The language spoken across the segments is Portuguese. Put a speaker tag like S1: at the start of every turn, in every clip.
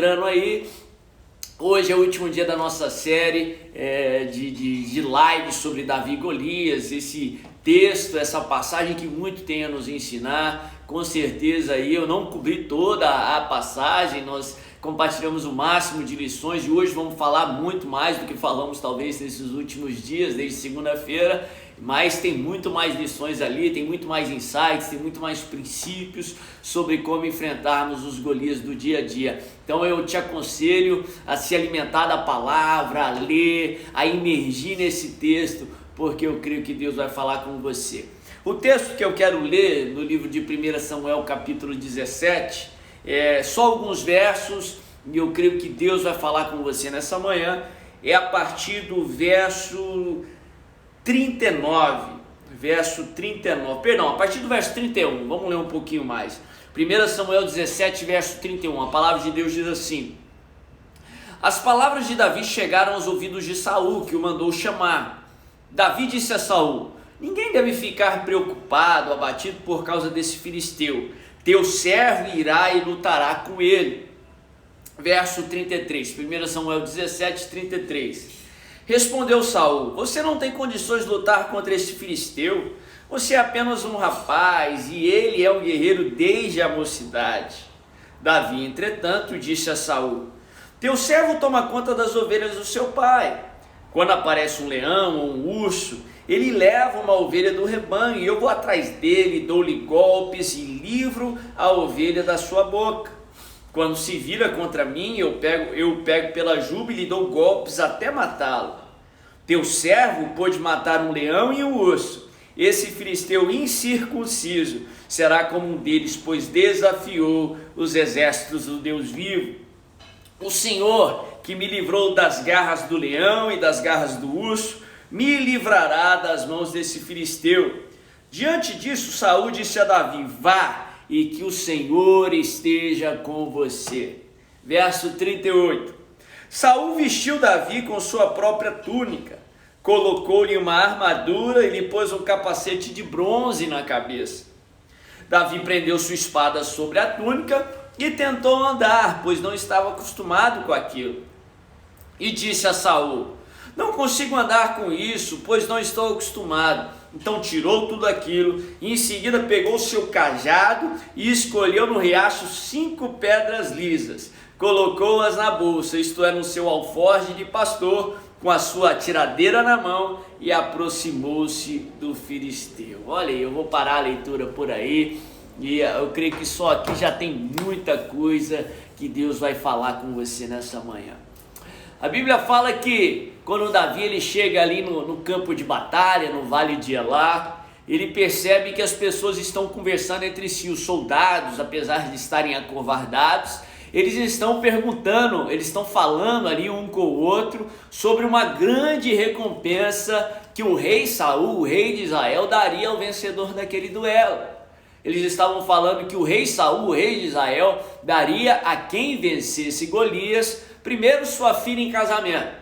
S1: Entrando aí, hoje é o último dia da nossa série de lives sobre Davi e Golias, esse texto, essa passagem que muito tem a nos ensinar. Com certeza aí eu não cobri toda a passagem, nós compartilhamos o máximo de lições e hoje vamos falar muito mais do que falamos talvez nesses últimos dias, desde segunda-feira, mas tem muito mais lições ali, tem muito mais insights, tem muito mais princípios sobre como enfrentarmos os Golias do dia a dia. Então eu te aconselho a se alimentar da palavra, a ler, a imergir nesse texto, porque eu creio que Deus vai falar com você. O texto que eu quero ler no livro de 1 Samuel capítulo 17, só alguns versos, e eu creio que Deus vai falar com você nessa manhã, é a partir do verso 39, a partir do verso 31, vamos ler um pouquinho mais. 1 Samuel 17, verso 31, a palavra de Deus diz assim: As palavras de Davi chegaram aos ouvidos de Saul, que o mandou chamar. Davi disse a Saul: Ninguém deve ficar preocupado, abatido por causa desse filisteu. Teu servo irá e lutará com ele. Verso 33, 1 Samuel 17, 33. Respondeu Saul: Você não tem condições de lutar contra este filisteu? Você é apenas um rapaz e ele é um guerreiro desde a mocidade. Davi, entretanto, disse a Saul: Teu servo toma conta das ovelhas do seu pai. Quando aparece um leão ou um urso, ele leva uma ovelha do rebanho e eu vou atrás dele, dou-lhe golpes e livro a ovelha da sua boca. Quando se vira contra mim, eu pego pela juba e lhe dou golpes até matá-lo. Teu servo pôde matar um leão e um urso. Esse filisteu incircunciso será como um deles, pois desafiou os exércitos do Deus vivo. O Senhor, que me livrou das garras do leão e das garras do urso, me livrará das mãos desse filisteu. Diante disso, Saul disse a Davi: Vá, e que o Senhor esteja com você. Verso 38. Saul vestiu Davi com sua própria túnica, colocou-lhe uma armadura e lhe pôs um capacete de bronze na cabeça. Davi prendeu sua espada sobre a túnica e tentou andar, pois não estava acostumado com aquilo. E disse a Saul: Não consigo andar com isso, pois não estou acostumado. Então tirou tudo aquilo e em seguida pegou seu cajado e escolheu no riacho 5 pedras lisas. Colocou-as na bolsa, isto é, no seu alforje de pastor, com a sua tiradeira na mão, e aproximou-se do filisteu. Olha aí, eu vou parar a leitura por aí, e eu creio que só aqui já tem muita coisa que Deus vai falar com você nessa manhã. A Bíblia fala que quando Davi ele chega ali no campo de batalha, no vale de Elá, ele percebe que as pessoas estão conversando entre si. Os soldados, apesar de estarem acovardados, eles estão perguntando, eles estão falando ali um com o outro sobre uma grande recompensa que o rei Saul, o rei de Israel, daria ao vencedor daquele duelo. Eles estavam falando que o rei Saul, o rei de Israel, daria a quem vencesse Golias, primeiro sua filha em casamento,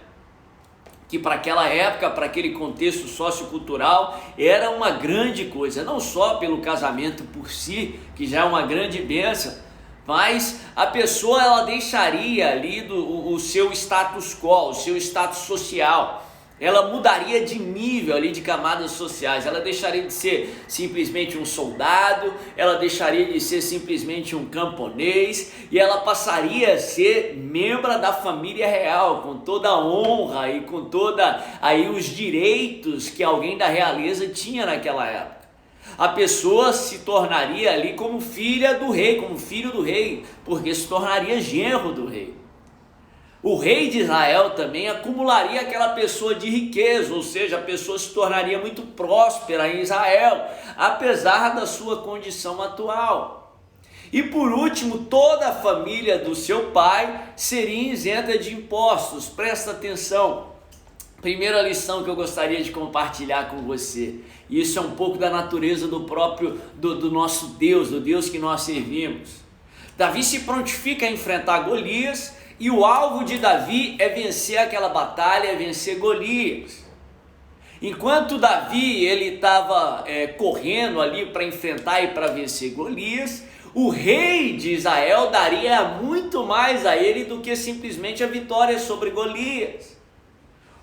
S1: que para aquela época, para aquele contexto sociocultural, era uma grande coisa, não só pelo casamento por si, que já é uma grande bênção, mas a pessoa ela deixaria ali o seu status quo, o seu status social. Ela mudaria de nível ali, de camadas sociais. Ela deixaria de ser simplesmente um soldado, ela deixaria de ser simplesmente um camponês, e ela passaria a ser membro da família real, com toda a honra e com toda aí os direitos que alguém da realeza tinha naquela época. A pessoa se tornaria ali como filha do rei, como filho do rei, porque se tornaria genro do rei. O rei de Israel também acumularia aquela pessoa de riqueza, ou seja, a pessoa se tornaria muito próspera em Israel, apesar da sua condição atual. E por último, toda a família do seu pai seria isenta de impostos. Presta atenção. Primeira lição que eu gostaria de compartilhar com você. Isso é um pouco da natureza do nosso Deus, do Deus que nós servimos. Davi se prontifica a enfrentar Golias, e o alvo de Davi é vencer aquela batalha, é vencer Golias. Enquanto Davi ele estava correndo ali para enfrentar e para vencer Golias, o rei de Israel daria muito mais a ele do que simplesmente a vitória sobre Golias.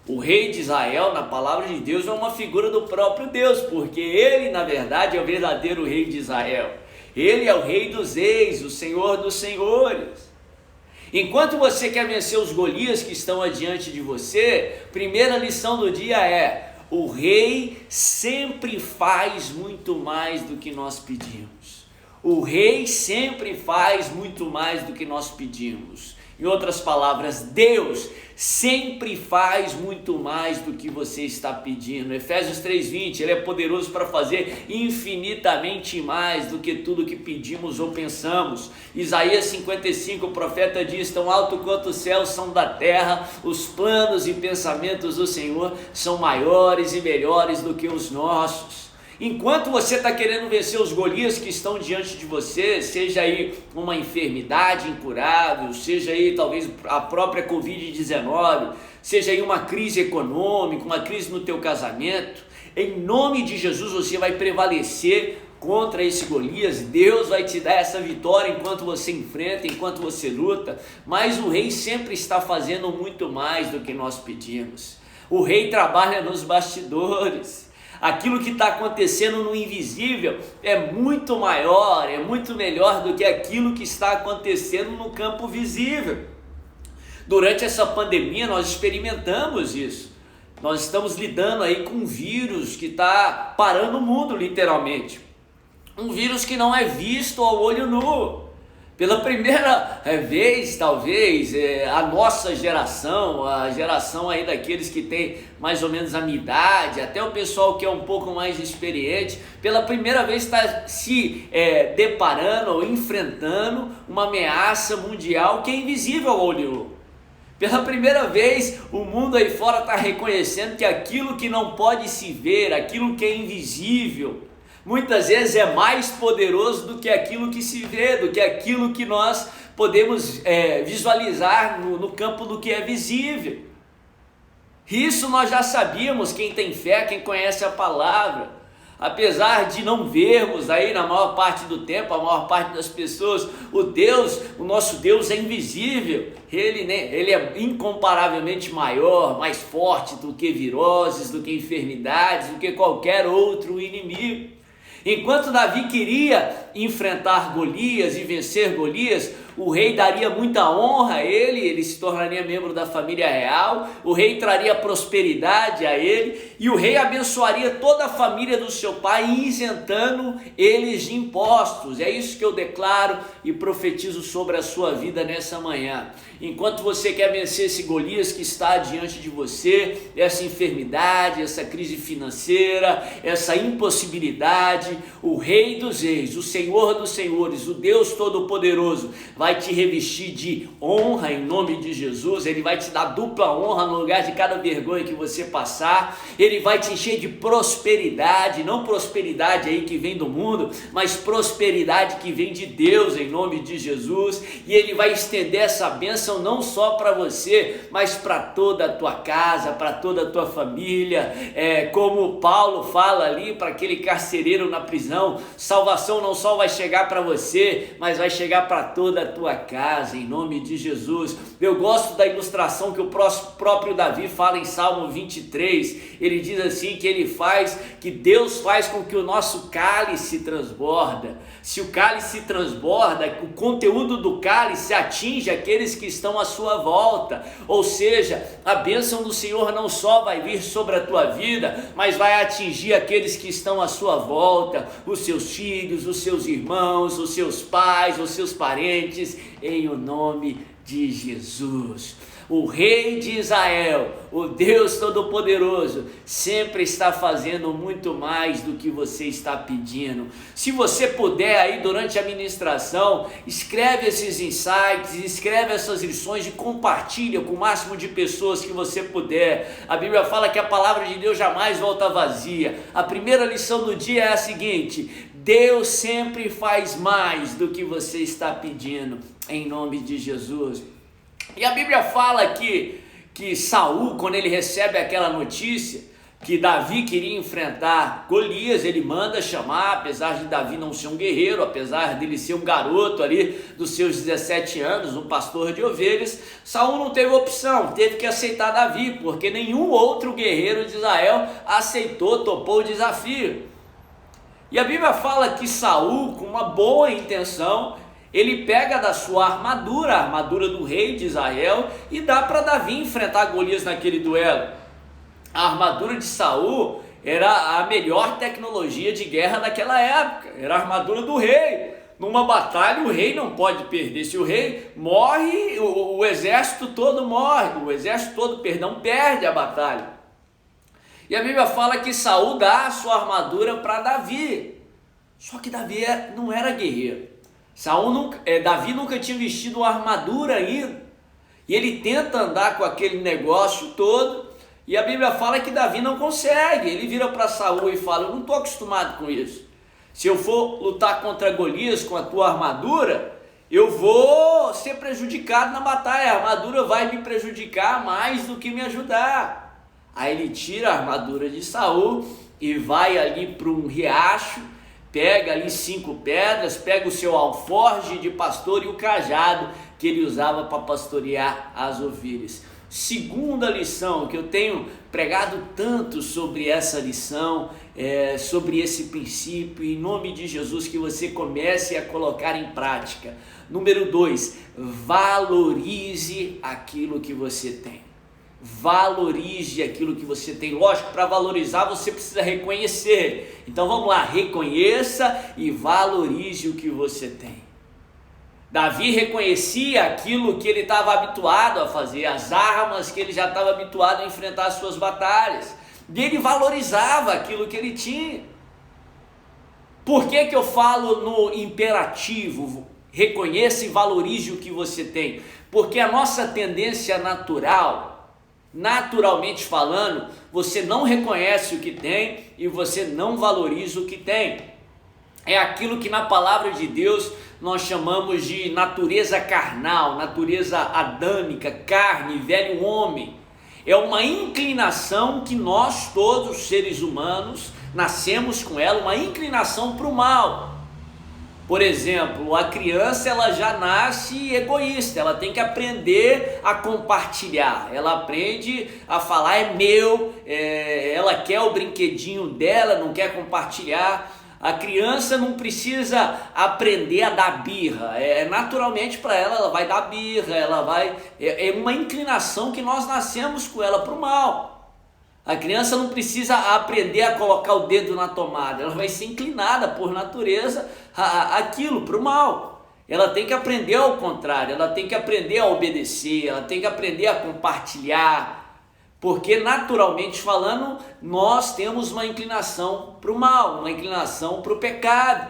S1: O rei de Israel, na palavra de Deus, é uma figura do próprio Deus, porque ele, na verdade, é o verdadeiro rei de Israel. Ele é o rei dos reis, o senhor dos senhores. Enquanto você quer vencer os Golias que estão adiante de você, primeira lição do dia é: o rei sempre faz muito mais do que nós pedimos. O rei sempre faz muito mais do que nós pedimos. Em outras palavras, Deus sempre faz muito mais do que você está pedindo. Efésios 3:20, Ele é poderoso para fazer infinitamente mais do que tudo que pedimos ou pensamos. Isaías 55, o profeta diz: tão alto quanto os céus são da terra, os planos e pensamentos do Senhor são maiores e melhores do que os nossos. Enquanto você está querendo vencer os Golias que estão diante de você, seja aí uma enfermidade incurável, seja aí talvez a própria Covid-19, seja aí uma crise econômica, uma crise no teu casamento, em nome de Jesus você vai prevalecer contra esse Golias. Deus vai te dar essa vitória enquanto você enfrenta, enquanto você luta, mas o rei sempre está fazendo muito mais do que nós pedimos. O rei trabalha nos bastidores. Aquilo que está acontecendo no invisível é muito maior, é muito melhor do que aquilo que está acontecendo no campo visível. Durante essa pandemia nós experimentamos isso. Nós estamos lidando aí com um vírus que está parando o mundo literalmente. Um vírus que não é visto ao olho nu. Pela primeira vez, talvez, a nossa geração, a geração aí daqueles que tem mais ou menos a minha idade, até o pessoal que é um pouco mais experiente, pela primeira vez está se deparando ou enfrentando uma ameaça mundial que é invisível ao olho nu. Pela primeira vez, o mundo aí fora está reconhecendo que aquilo que não pode se ver, aquilo que é invisível, muitas vezes é mais poderoso do que aquilo que se vê, do que aquilo que nós podemos visualizar no campo do que é visível. Isso nós já sabíamos, quem tem fé, quem conhece a palavra. Apesar de não vermos aí na maior parte do tempo, a maior parte das pessoas, o nosso Deus é invisível. Ele é incomparavelmente maior, mais forte do que viroses, do que enfermidades, do que qualquer outro inimigo. Enquanto Davi queria enfrentar Golias e vencer Golias, o rei daria muita honra a ele se tornaria membro da família real, o rei traria prosperidade a ele, e o rei abençoaria toda a família do seu pai, isentando eles de impostos. É isso que eu declaro e profetizo sobre a sua vida nessa manhã. Enquanto você quer vencer esse Golias que está diante de você, essa enfermidade, essa crise financeira, essa impossibilidade, o Rei dos Reis, o Senhor dos Senhores, o Deus Todo-Poderoso, vai te revestir de honra em nome de Jesus. Ele vai te dar dupla honra no lugar de cada vergonha que você passar. Ele vai te encher de prosperidade, não prosperidade aí que vem do mundo, mas prosperidade que vem de Deus em nome de Jesus. E Ele vai estender essa bênção não só para você, mas para toda a tua casa, para toda a tua família. Como Paulo fala ali para aquele carcereiro na prisão, salvação não só vai chegar para você, mas vai chegar para toda a tua casa, em nome de Jesus. Eu gosto da ilustração que o próprio Davi fala em Salmo 23, ele diz assim, que Deus faz com que o nosso cálice transborda. Se o cálice transborda, o conteúdo do cálice atinge aqueles que estão à sua volta, ou seja, a bênção do Senhor não só vai vir sobre a tua vida, mas vai atingir aqueles que estão à sua volta, os seus filhos, os seus irmãos, os seus pais, os seus parentes, em o nome de Jesus. O Rei de Israel, o Deus Todo-Poderoso, sempre está fazendo muito mais do que você está pedindo. Se você puder aí durante a ministração, escreve esses insights, escreve essas lições e compartilha com o máximo de pessoas que você puder. A Bíblia fala que a palavra de Deus jamais volta vazia. A primeira lição do dia é a seguinte: Deus sempre faz mais do que você está pedindo, em nome de Jesus. E a Bíblia fala que Saul, quando ele recebe aquela notícia, que Davi queria enfrentar Golias, ele manda chamar, apesar de Davi não ser um guerreiro, apesar dele ser um garoto ali dos seus 17 anos, um pastor de ovelhas, Saul não teve opção, teve que aceitar Davi, porque nenhum outro guerreiro de Israel aceitou, topou o desafio. E a Bíblia fala que Saul, com uma boa intenção, ele pega da sua armadura, a armadura do rei de Israel, e dá para Davi enfrentar Golias naquele duelo. A armadura de Saul era a melhor tecnologia de guerra daquela época, era a armadura do rei. Numa batalha o rei não pode perder, se o rei morre, o exército todo morre, perde a batalha. E a Bíblia fala que Saul dá a sua armadura para Davi, só que Davi não era guerreiro. Davi nunca tinha vestido uma armadura ainda, e ele tenta andar com aquele negócio todo. E a Bíblia fala que Davi não consegue, ele vira para Saul e fala: eu não estou acostumado com isso, se eu for lutar contra Golias com a tua armadura, eu vou ser prejudicado na batalha, a armadura vai me prejudicar mais do que me ajudar. Aí ele tira a armadura de Saul e vai ali para um riacho, pega ali 5 pedras, pega o seu alforje de pastor e o cajado que ele usava para pastorear as ovelhas. Segunda lição que eu tenho pregado tanto sobre essa lição, sobre esse princípio, em nome de Jesus, que você comece a colocar em prática. Número 2, valorize aquilo que você tem. Valorize aquilo que você tem. Lógico, para valorizar você precisa reconhecer. Então vamos lá, reconheça e valorize o que você tem. Davi reconhecia aquilo que ele estava habituado a fazer, as armas que ele já estava habituado a enfrentar as suas batalhas. E ele valorizava aquilo que ele tinha. Por que eu falo no imperativo? Reconheça e valorize o que você tem. Porque a nossa tendência natural, naturalmente falando, você não reconhece o que tem e você não valoriza o que tem. É aquilo que na palavra de Deus nós chamamos de natureza carnal, natureza adâmica, carne, velho homem. É uma inclinação que nós todos, seres humanos, nascemos com ela, uma inclinação para o mal. Por exemplo, a criança ela já nasce egoísta, ela tem que aprender a compartilhar, ela aprende a falar é meu, ela quer o brinquedinho dela, não quer compartilhar. A criança não precisa aprender a dar birra, naturalmente para ela vai dar birra, é uma inclinação que nós nascemos com ela para o mal. A criança não precisa aprender a colocar o dedo na tomada, ela vai ser inclinada por natureza aquilo, para o mal. Ela tem que aprender ao contrário, ela tem que aprender a obedecer, ela tem que aprender a compartilhar. Porque naturalmente falando, nós temos uma inclinação para o mal, uma inclinação para o pecado.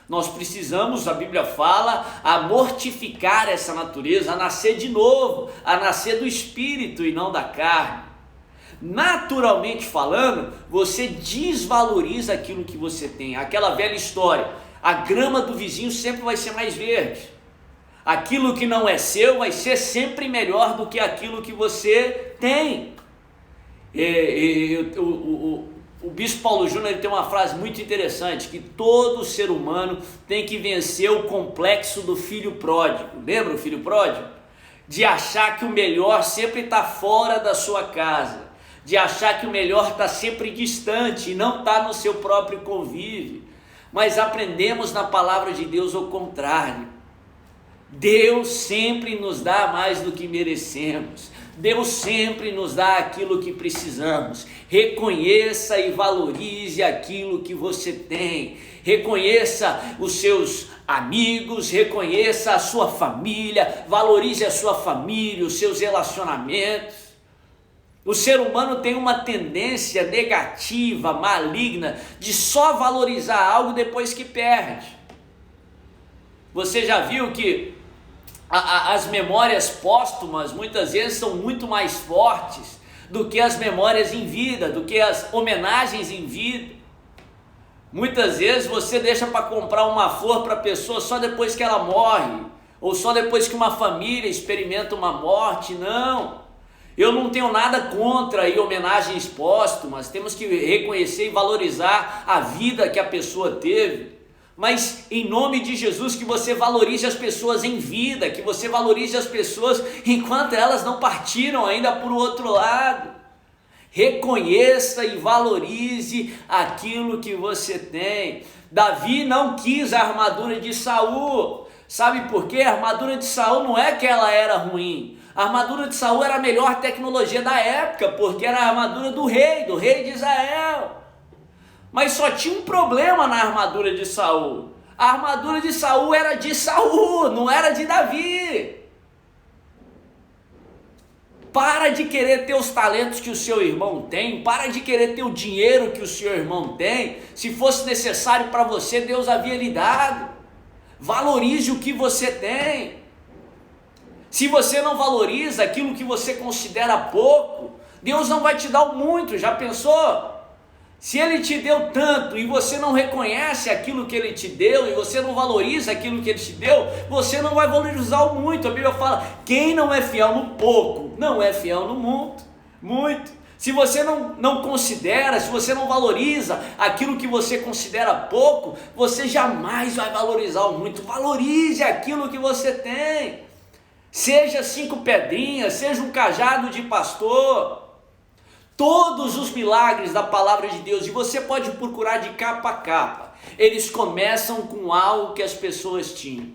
S1: Nós precisamos, a Bíblia fala, a mortificar essa natureza, a nascer de novo, a nascer do Espírito e não da carne. Naturalmente falando, você desvaloriza aquilo que você tem. Aquela velha história, a grama do vizinho sempre vai ser mais verde. Aquilo que não é seu vai ser sempre melhor do que aquilo que você tem. O Bispo Paulo Júnior tem uma frase muito interessante, que todo ser humano tem que vencer o complexo do filho pródigo. Lembra o filho pródigo? De achar que o melhor sempre está fora da sua casa, de achar que o melhor está sempre distante e não está no seu próprio convívio. Mas aprendemos na palavra de Deus o contrário. Deus sempre nos dá mais do que merecemos. Deus sempre nos dá aquilo que precisamos. Reconheça e valorize aquilo que você tem. Reconheça os seus amigos, reconheça a sua família, valorize a sua família, os seus relacionamentos. O ser humano tem uma tendência negativa, maligna, de só valorizar algo depois que perde. Você já viu que as memórias póstumas muitas vezes são muito mais fortes do que as memórias em vida, do que as homenagens em vida. Muitas vezes você deixa para comprar uma flor para a pessoa só depois que ela morre, ou só depois que uma família experimenta uma morte. Não, Eu não tenho nada contra aí homenagens póstumas, temos que reconhecer e valorizar a vida que a pessoa teve. Mas em nome de Jesus, que você valorize as pessoas em vida, que você valorize as pessoas enquanto elas não partiram ainda para o outro lado. Reconheça e valorize aquilo que você tem. Davi não quis a armadura de Saul. Sabe por quê? A armadura de Saul não é que ela era ruim. A armadura de Saul era a melhor tecnologia da época, porque era a armadura do rei de Israel. Mas só tinha um problema na armadura de Saul. A armadura de Saul era de Saul, não era de Davi. Para de querer ter os talentos que o seu irmão tem, para de querer ter o dinheiro que o seu irmão tem. Se fosse necessário para você, Deus havia lhe dado. Valorize o que você tem. Se você não valoriza aquilo que você considera pouco, Deus não vai te dar o muito, já pensou? Se Ele te deu tanto e você não reconhece aquilo que Ele te deu, e você não valoriza aquilo que Ele te deu, você não vai valorizar o muito. A Bíblia fala, quem não é fiel no pouco, não é fiel no muito. Se você não considera, se você não valoriza aquilo que você considera pouco, você jamais vai valorizar o muito. Valorize aquilo que você tem. Seja 5 pedrinhas, seja um cajado de pastor. Todos os milagres da palavra de Deus, e você pode procurar de capa a capa, eles começam com algo que as pessoas tinham.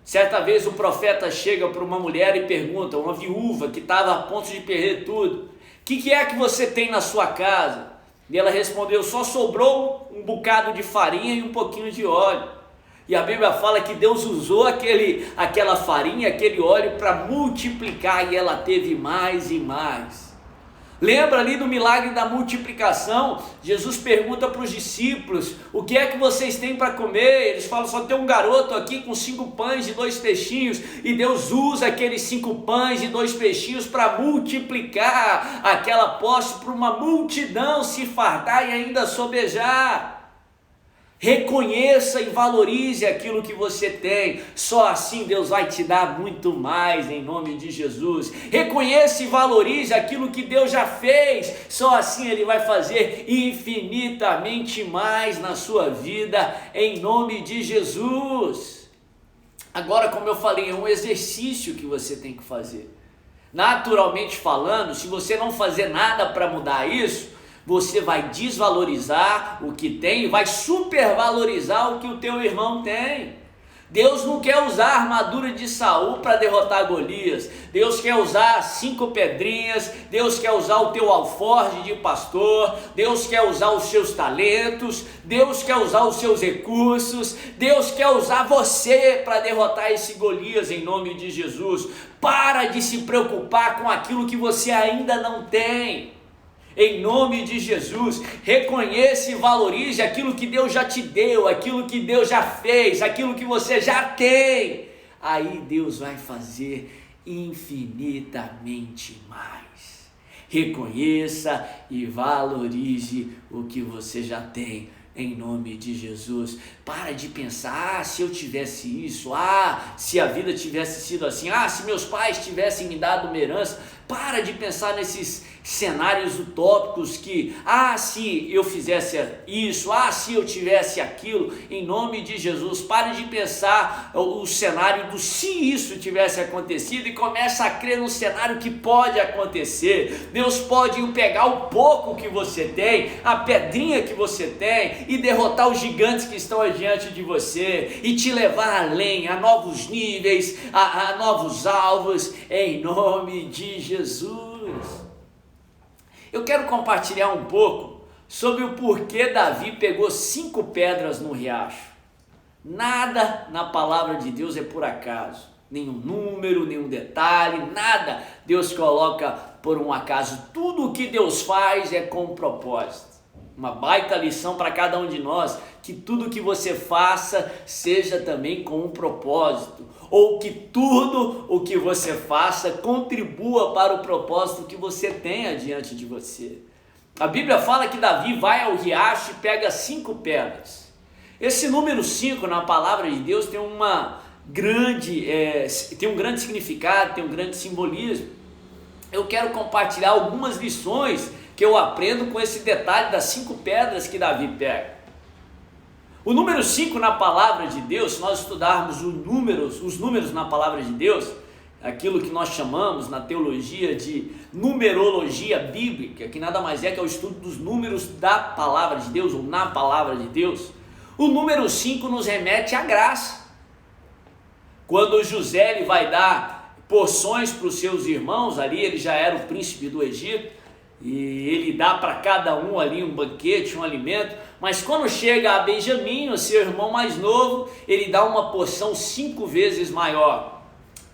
S1: Certa vez o profeta chega para uma mulher e pergunta, uma viúva que estava a ponto de perder tudo, o que é que você tem na sua casa? E ela respondeu, só sobrou um bocado de farinha e um pouquinho de óleo. E a Bíblia fala que Deus usou aquela farinha, aquele óleo para multiplicar, e ela teve mais e mais. Lembra ali do milagre da multiplicação? Jesus pergunta para os discípulos, o que é que vocês têm para comer? Eles falam, só tem um garoto aqui com 5 pães e 2 peixinhos, e Deus usa aqueles 5 pães e 2 peixinhos para multiplicar aquela posse para uma multidão se fartar e ainda sobejar. Reconheça e valorize aquilo que você tem, só assim Deus vai te dar muito mais em nome de Jesus. Reconheça e valorize aquilo que Deus já fez, só assim Ele vai fazer infinitamente mais na sua vida em nome de Jesus. Agora, como eu falei, é um exercício que você tem que fazer. Naturalmente falando, se você não fazer nada para mudar isso, você vai desvalorizar o que tem e vai supervalorizar o que o teu irmão tem. Deus não quer usar a armadura de Saul para derrotar Golias. Deus quer usar 5 pedrinhas, Deus quer usar o teu alforje de pastor, Deus quer usar os seus talentos, Deus quer usar os seus recursos, Deus quer usar você para derrotar esse Golias em nome de Jesus. Para de se preocupar com aquilo que você ainda não tem. Em nome de Jesus, reconheça e valorize aquilo que Deus já te deu, aquilo que Deus já fez, aquilo que você já tem. Aí Deus vai fazer infinitamente mais. Reconheça e valorize o que você já tem. Em nome de Jesus, para de pensar, se eu tivesse isso, se a vida tivesse sido assim, se meus pais tivessem me dado uma herança. Para de pensar nesses cenários utópicos que, se eu fizesse isso, se eu tivesse aquilo, em nome de Jesus. Pare de pensar o cenário do se isso tivesse acontecido e comece a crer no cenário que pode acontecer. Deus pode pegar o pouco que você tem, a pedrinha que você tem e derrotar os gigantes que estão adiante de você e te levar além, a novos níveis, a novos alvos, em nome de Jesus. Eu quero compartilhar um pouco sobre o porquê Davi pegou 5 pedras no riacho. Nada na palavra de Deus é por acaso, nenhum número, nenhum detalhe, nada Deus coloca por um acaso. Tudo o que Deus faz é com propósito. Uma baita lição para cada um de nós, que tudo que você faça seja também com um propósito, ou que tudo o que você faça contribua para o propósito que você tenha diante de você. A Bíblia fala que Davi vai ao riacho e pega 5 pedras. Esse número 5 na palavra de Deus tem um grande significado, tem um grande simbolismo. eu quero compartilhar algumas lições que eu aprendo com esse detalhe das 5 pedras que Davi pega. O número 5 na palavra de Deus, se nós estudarmos os números na palavra de Deus, aquilo que nós chamamos na teologia de numerologia bíblica, que nada mais é que o estudo dos números da palavra de Deus, ou na palavra de Deus, o número 5 nos remete à graça. Quando José ele vai dar porções para os seus irmãos, ali ele já era o príncipe do Egito, e ele dá para cada um ali um banquete, um alimento, mas quando chega a Benjamim, o seu irmão mais novo, ele dá uma porção 5 vezes maior,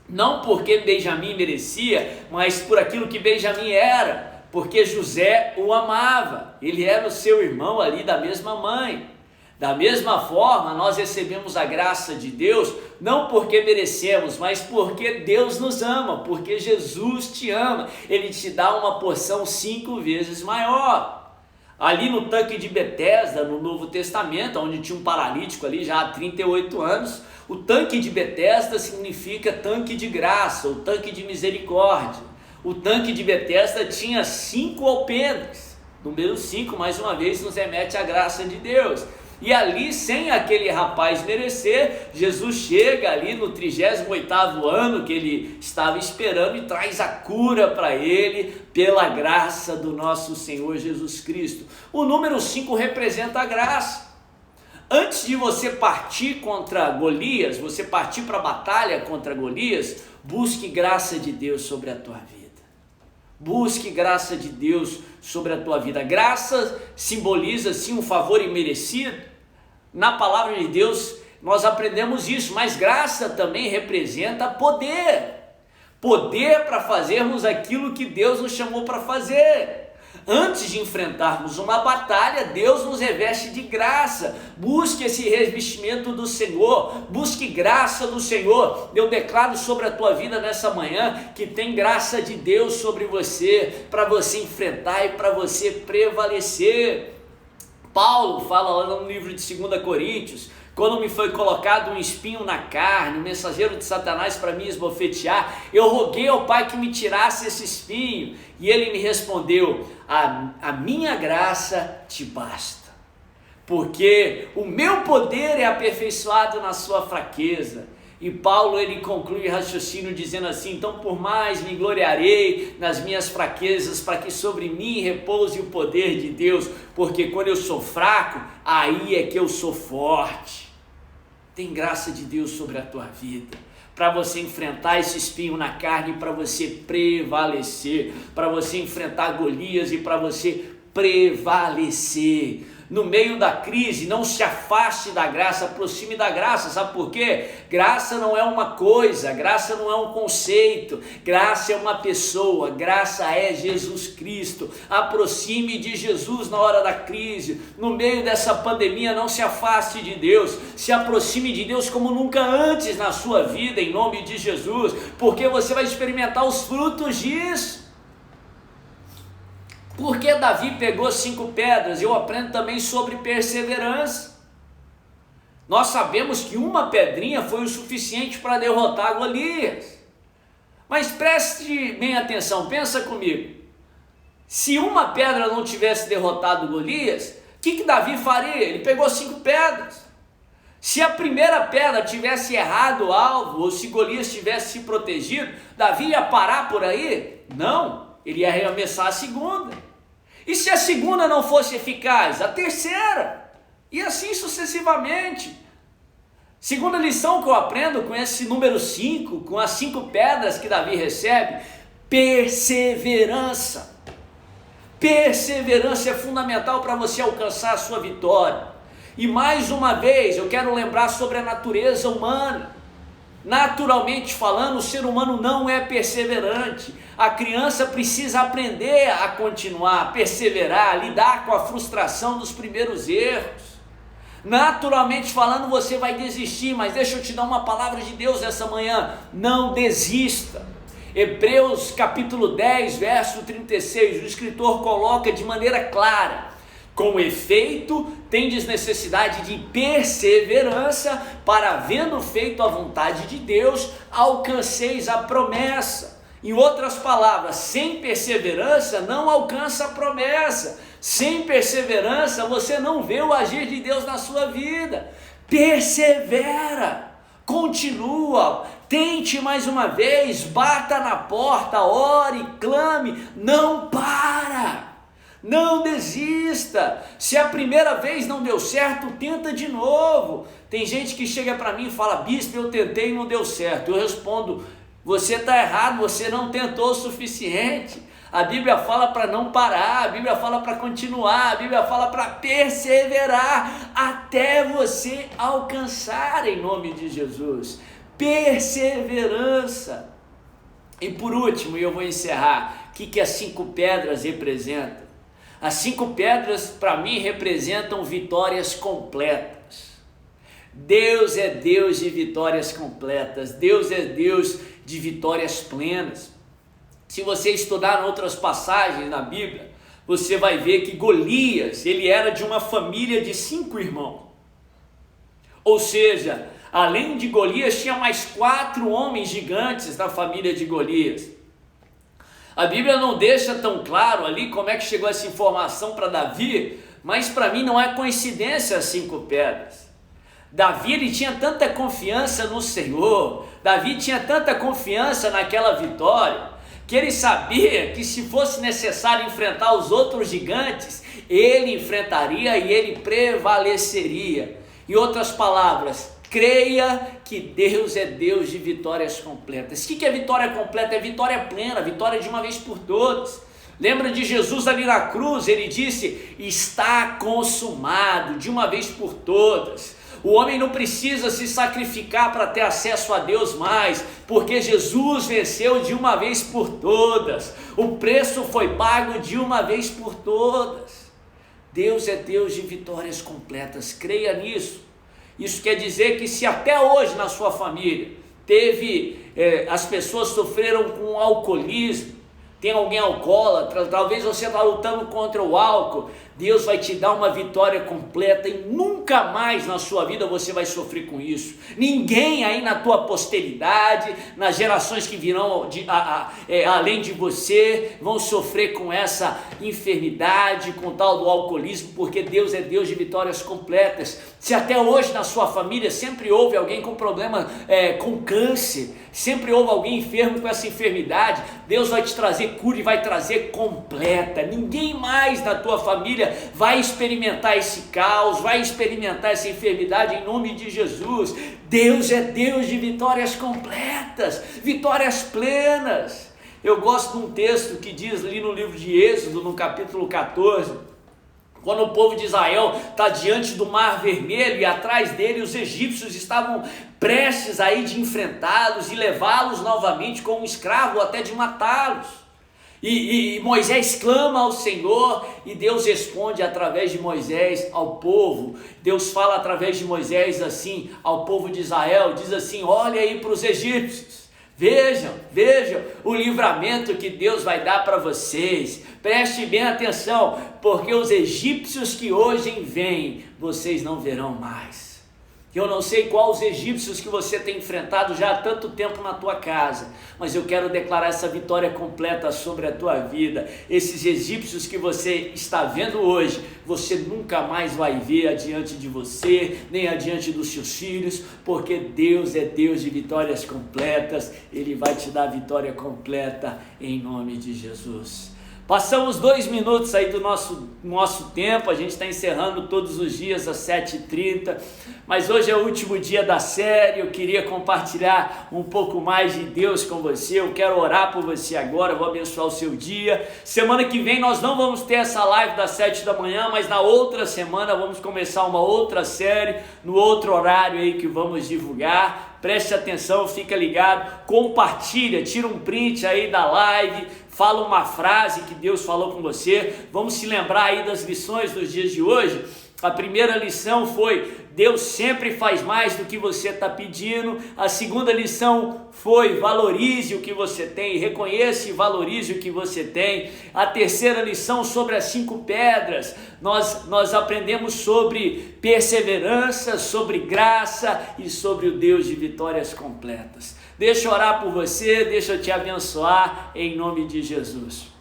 S1: não porque Benjamim merecia, mas por aquilo que Benjamim era, porque José o amava, ele era o seu irmão ali da mesma mãe. Da mesma forma, nós recebemos a graça de Deus, não porque merecemos, mas porque Deus nos ama, porque Jesus te ama, Ele te dá uma porção 5 vezes maior. Ali no tanque de Betesda, no Novo Testamento, onde tinha um paralítico ali já há 38 anos, o tanque de Betesda significa tanque de graça, ou tanque de misericórdia. O tanque de Betesda tinha 5 alpendres, número 5 mais uma vez nos remete à graça de Deus. E ali, sem aquele rapaz merecer, Jesus chega ali no 38º ano que ele estava esperando e traz a cura para ele pela graça do nosso Senhor Jesus Cristo. O número 5 representa a graça. Antes de você partir contra Golias, você partir para a batalha contra Golias, busque graça de Deus sobre a tua vida. Busque graça de Deus sobre a tua vida. Graça simboliza sim um favor imerecido. Na palavra de Deus nós aprendemos isso, mas graça também representa poder. Poder para fazermos aquilo que Deus nos chamou para fazer. Antes de enfrentarmos uma batalha, Deus nos reveste de graça. Busque esse revestimento do Senhor, busque graça do Senhor. Eu declaro sobre a tua vida nessa manhã que tem graça de Deus sobre você, para você enfrentar e para você prevalecer. Paulo fala lá no livro de 2 Coríntios, quando me foi colocado um espinho na carne, um mensageiro de Satanás para me esbofetear, eu roguei ao Pai que me tirasse esse espinho, e ele me respondeu, a minha graça te basta, porque o meu poder é aperfeiçoado na sua fraqueza. E Paulo ele conclui o raciocínio dizendo assim, então por mais me gloriarei nas minhas fraquezas, para que sobre mim repouse o poder de Deus, porque quando eu sou fraco, aí é que eu sou forte. Tem graça de Deus sobre a tua vida, para você enfrentar esse espinho na carne, para você prevalecer, para você enfrentar Golias e para você prevalecer. No meio da crise, não se afaste da graça, aproxime da graça. Sabe por quê? Graça não é uma coisa, graça não é um conceito, graça é uma pessoa, graça é Jesus Cristo. Aproxime de Jesus na hora da crise. No meio dessa pandemia, não se afaste de Deus, se aproxime de Deus como nunca antes na sua vida, em nome de Jesus, porque você vai experimentar os frutos disso. Porque Davi pegou 5 pedras, eu aprendo também sobre perseverança. Nós sabemos que uma pedrinha foi o suficiente para derrotar Golias. Mas preste bem atenção, pensa comigo. Se uma pedra não tivesse derrotado Golias, o que Davi faria? Ele pegou 5 pedras. Se a primeira pedra tivesse errado o alvo, ou se Golias tivesse se protegido, Davi ia parar por aí? Não. Ele ia arremessar a segunda. E se a segunda não fosse eficaz? A terceira. E assim sucessivamente. Segunda lição que eu aprendo com esse número 5, com as 5 pedras que Davi recebe: perseverança. Perseverança é fundamental para você alcançar a sua vitória. E mais uma vez eu quero lembrar sobre a natureza humana. Naturalmente falando, o ser humano não é perseverante. A criança precisa aprender a continuar, a perseverar, a lidar com a frustração dos primeiros erros. Naturalmente falando, você vai desistir, mas deixa eu te dar uma palavra de Deus essa manhã: não desista. Hebreus capítulo 10, verso 36, o escritor coloca de maneira clara: com efeito, tendes necessidade de perseverança, para, havendo feito a vontade de Deus, alcanceis a promessa. Em outras palavras, sem perseverança não alcança a promessa. Sem perseverança você não vê o agir de Deus na sua vida. Persevera, continua, tente mais uma vez, bata na porta, ore, clame, não para. Não desista. Se a primeira vez não deu certo, tenta de novo. Tem gente que chega para mim e fala: bispo, eu tentei e não deu certo. Eu respondo: você está errado, você não tentou o suficiente. A Bíblia fala para não parar, a Bíblia fala para continuar, a Bíblia fala para perseverar até você alcançar, em nome de Jesus. Perseverança. E por último, e eu vou encerrar, o que as 5 pedras representam? As 5 pedras para mim representam vitórias completas. Deus é Deus de vitórias completas, Deus é Deus de vitórias plenas. Se você estudar outras passagens na Bíblia, você vai ver que Golias, ele era de uma família de 5 irmãos. Ou seja, além de Golias, tinha mais 4 homens gigantes na família de Golias. A Bíblia não deixa tão claro ali como é que chegou essa informação para Davi, mas para mim não é coincidência as 5 pedras. Davi, ele tinha tanta confiança no Senhor, Davi tinha tanta confiança naquela vitória, que ele sabia que se fosse necessário enfrentar os outros gigantes, ele enfrentaria e ele prevaleceria. Em outras palavras, creia que Deus é Deus de vitórias completas. O que é vitória completa? É vitória plena, vitória de uma vez por todas. Lembra de Jesus ali na cruz? Ele disse: está consumado, de uma vez por todas. O homem não precisa se sacrificar para ter acesso a Deus mais, porque Jesus venceu de uma vez por todas. O preço foi pago de uma vez por todas. Deus é Deus de vitórias completas, creia nisso. Isso quer dizer que se até hoje na sua família as pessoas sofreram com alcoolismo, tem alguém alcoólatra, talvez você está lutando contra o álcool, Deus vai te dar uma vitória completa e nunca mais na sua vida você vai sofrer com isso. Ninguém aí na tua posteridade, nas gerações que virão além de você, vão sofrer com essa enfermidade, com o tal do alcoolismo, porque Deus é Deus de vitórias completas. Se até hoje na sua família sempre houve alguém com problema com câncer, sempre houve alguém enfermo com essa enfermidade, Deus vai te trazer cura e vai trazer completa. Ninguém mais na tua família vai experimentar esse caos, vai experimentar essa enfermidade em nome de Jesus. Deus é Deus de vitórias completas, vitórias plenas. Eu gosto de um texto que diz ali no livro de Êxodo, no capítulo 14, quando o povo de Israel está diante do Mar Vermelho e atrás dele os egípcios estavam prestes aí de enfrentá-los e levá-los novamente como escravo, até de matá-los. E Moisés clama ao Senhor e Deus responde através de Moisés ao povo. Deus fala através de Moisés assim ao povo de Israel, diz assim: olha aí para os egípcios, vejam o livramento que Deus vai dar para vocês. Preste bem atenção, porque os egípcios que hoje vêm, vocês não verão mais. Eu não sei quais os egípcios que você tem enfrentado já há tanto tempo na tua casa, mas eu quero declarar essa vitória completa sobre a tua vida. Esses egípcios que você está vendo hoje, você nunca mais vai ver adiante de você, nem adiante dos seus filhos, porque Deus é Deus de vitórias completas. Ele vai te dar vitória completa em nome de Jesus. Passamos 2 minutos aí do nosso tempo, a gente está encerrando todos os dias às 7h30, mas hoje é o último dia da série. Eu queria compartilhar um pouco mais de Deus com você, eu quero orar por você agora, vou abençoar o seu dia. Semana que vem nós não vamos ter essa live das 7 da manhã, mas na outra semana vamos começar uma outra série, no outro horário aí que vamos divulgar. Preste atenção, fica ligado, compartilha, tira um print aí da live, fala uma frase que Deus falou com você. Vamos se lembrar aí das lições dos dias de hoje. A primeira lição foi: Deus sempre faz mais do que você está pedindo. A segunda lição foi: valorize o que você tem, reconheça e valorize o que você tem. A terceira lição sobre as 5 pedras, nós aprendemos sobre perseverança, sobre graça e sobre o Deus de vitórias completas. Deixa eu orar por você, deixa eu te abençoar em nome de Jesus.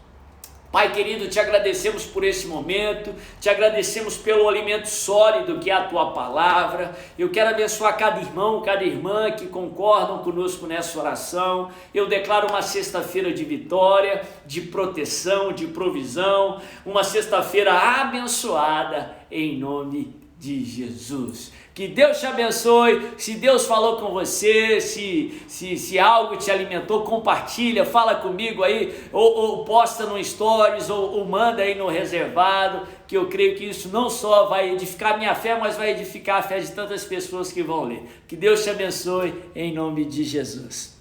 S1: Pai querido, te agradecemos por esse momento, te agradecemos pelo alimento sólido que é a tua palavra. Eu quero abençoar cada irmão, cada irmã que concordam conosco nessa oração. Eu declaro uma sexta-feira de vitória, de proteção, de provisão, uma sexta-feira abençoada em nome de Jesus. Que Deus te abençoe. Se Deus falou com você, se algo te alimentou, compartilha, fala comigo aí, ou posta no Stories, ou manda aí no reservado, que eu creio que isso não só vai edificar a minha fé, mas vai edificar a fé de tantas pessoas que vão ler. Que Deus te abençoe em nome de Jesus.